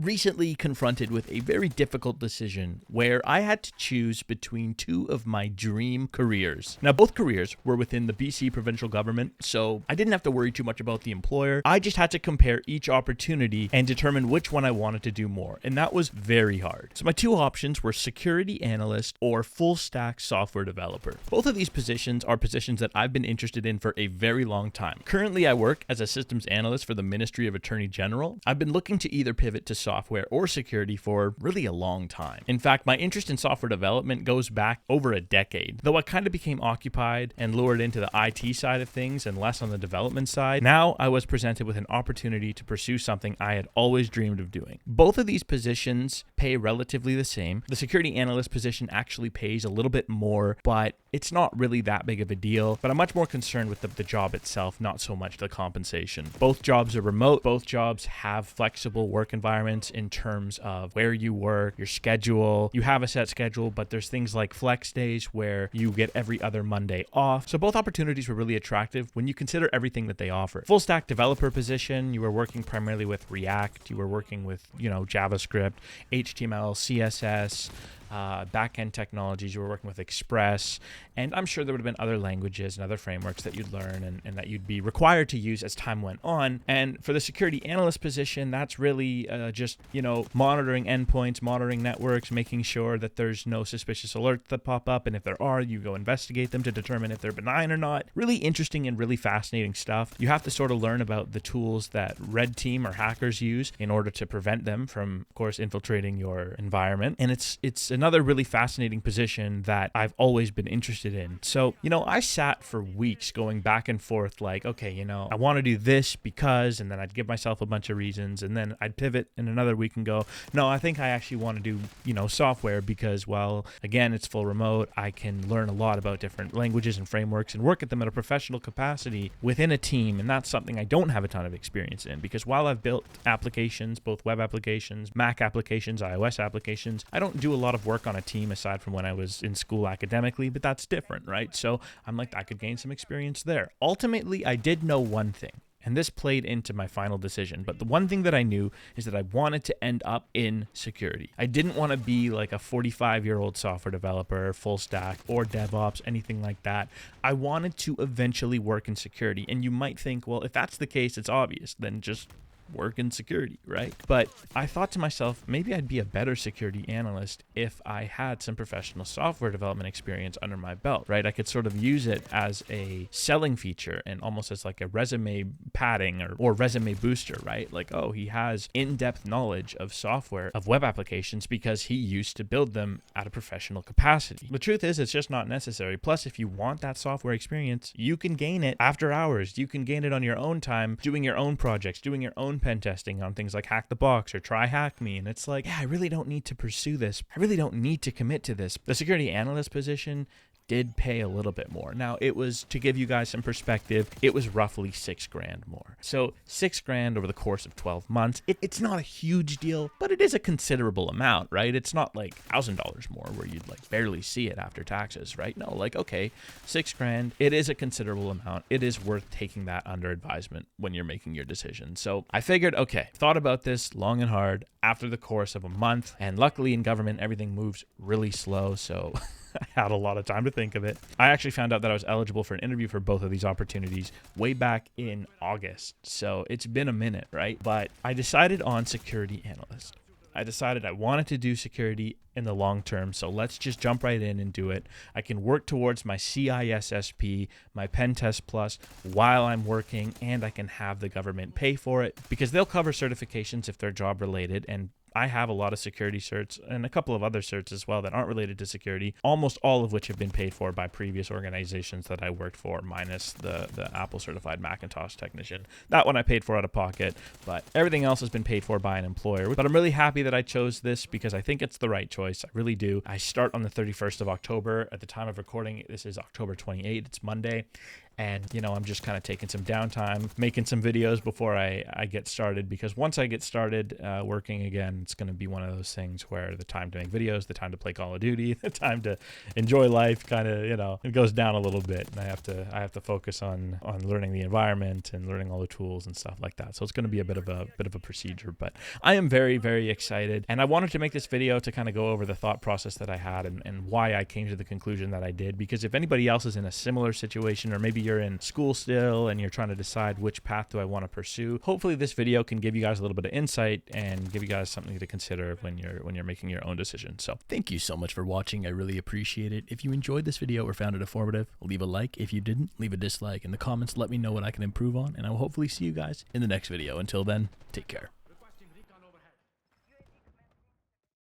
recently confronted with a very difficult decision where I had to choose between two of my dream careers. Now, both careers were within the BC provincial government, so I didn't have to worry too much about the employer. I just had to compare each opportunity and determine which one I wanted to do more, and that was very hard. So my two options were security analyst or full stack software developer. Both of these positions are positions that I've been interested in for a very long time. Currently, I work as a systems analyst for the Ministry of Attorney General. I've been looking to either pivot to software or security for really a long time. In fact, my interest in software development goes back over a decade. Though I kind of became occupied and lured into the IT side of things and less on the development side, now I was presented with an opportunity to pursue something I had always dreamed of doing. Both of these positions pay relatively the same. The security analyst position actually pays a little bit more, but it's not really that big of a deal. But I'm much more concerned with the job itself, not so much the compensation. Both jobs are remote. Both jobs have flexible work environments in terms of where you work, your schedule. You have a set schedule, but there's things like flex days where you get every other Monday off. So both opportunities were really attractive when you consider everything that they offer. Full stack developer position, you were working primarily with React. You were working with, JavaScript, HTML, CSS, back-end technologies. You were working with Express, and I'm sure there would have been other languages and other frameworks that you'd learn and that you'd be required to use as time went on. And for the security analyst position, that's really just monitoring endpoints, monitoring networks, making sure that there's no suspicious alerts that pop up, and if there are, you go investigate them to determine if they're benign or not. Really interesting and really fascinating stuff. You have to sort of learn about the tools that red team or hackers use in order to prevent them from, of course, infiltrating your environment. And it's another really fascinating position that I've always been interested in. So, I sat for weeks going back and forth like, okay, I want to do this because, and then I'd give myself a bunch of reasons, and then I'd pivot in another week and go, no, I think I actually want to do, software because, well, again, it's full remote. I can learn a lot about different languages and frameworks and work at them at a professional capacity within a team. And that's something I don't have a ton of experience in, because while I've built applications, both web applications, Mac applications, iOS applications, I don't do a lot of work on a team aside from when I was in school academically, but that's different, right? So I'm like, I could gain some experience there. Ultimately, I did know one thing, and this played into my final decision. But the one thing that I knew is that I wanted to end up in security. I didn't want to be like a 45-year-old software developer, full stack, or DevOps, anything like that. I wanted to eventually work in security. And you might think, well, if that's the case, it's obvious. Then just work in security, right? But I thought to myself, maybe I'd be a better security analyst if I had some professional software development experience under my belt, right? I could sort of use it as a selling feature and almost as like a resume padding or resume booster, right? Like, oh, he has in-depth knowledge of software, of web applications, because he used to build them at a professional capacity. The truth is, it's just not necessary. Plus, if you want that software experience, you can gain it after hours. You can gain it on your own time, doing your own projects, doing your own pen testing on things like Hack the Box or Try Hack Me. And it's like, yeah, I really don't need to pursue this. I really don't need to commit to this. The security analyst position did pay a little bit more. Now, it was, to give you guys some perspective, it was roughly $6,000 more. So $6,000 over the course of 12 months. It's not a huge deal, but it is a considerable amount, right? It's not like $1,000 more where you'd like barely see it after taxes, right? No, like, okay, $6,000, it is a considerable amount. It is worth taking that under advisement when you're making your decision. So I figured, okay, thought about this long and hard after the course of a month, and luckily in government, everything moves really slow. So I had a lot of time to think of it. I actually found out that I was eligible for an interview for both of these opportunities way back in August. So it's been a minute, right? But I decided on security analyst. I decided I wanted to do security in the long term, so let's just jump right in and do it. I can work towards my CISSP, my Pen Test Plus while I'm working, and I can have the government pay for it because they'll cover certifications if they're job related, and I have a lot of security certs and a couple of other certs as well that aren't related to security, almost all of which have been paid for by previous organizations that I worked for, minus the Apple certified Macintosh technician. That one I paid for out of pocket, but everything else has been paid for by an employer. But I'm really happy that I chose this because I think it's the right choice. I really do. I start on the 31st of October. At the time of recording, this is October 28th. It's Monday. And, you know, I'm just kind of taking some downtime, making some videos before I get started, because once I get started working again, it's going to be one of those things where the time to make videos, the time to play Call of Duty, the time to enjoy life kind of, you know, it goes down a little bit, and I have to focus on learning the environment and learning all the tools and stuff like that. So it's going to be a bit of a procedure, but I am very, very excited. And I wanted to make this video to kind of go over the thought process that I had and why I came to the conclusion that I did, because if anybody else is in a similar situation, or maybe you're in school still and you're trying to decide which path do I want to pursue, hopefully this video can give you guys a little bit of insight and give you guys something to consider when you're making your own decision. So thank you so much for watching. I really appreciate it. If you enjoyed this video or found it informative, leave a like. If you didn't, leave a dislike. In the comments, let me know what I can improve on, and I will hopefully see you guys in the next video. Until then, take care.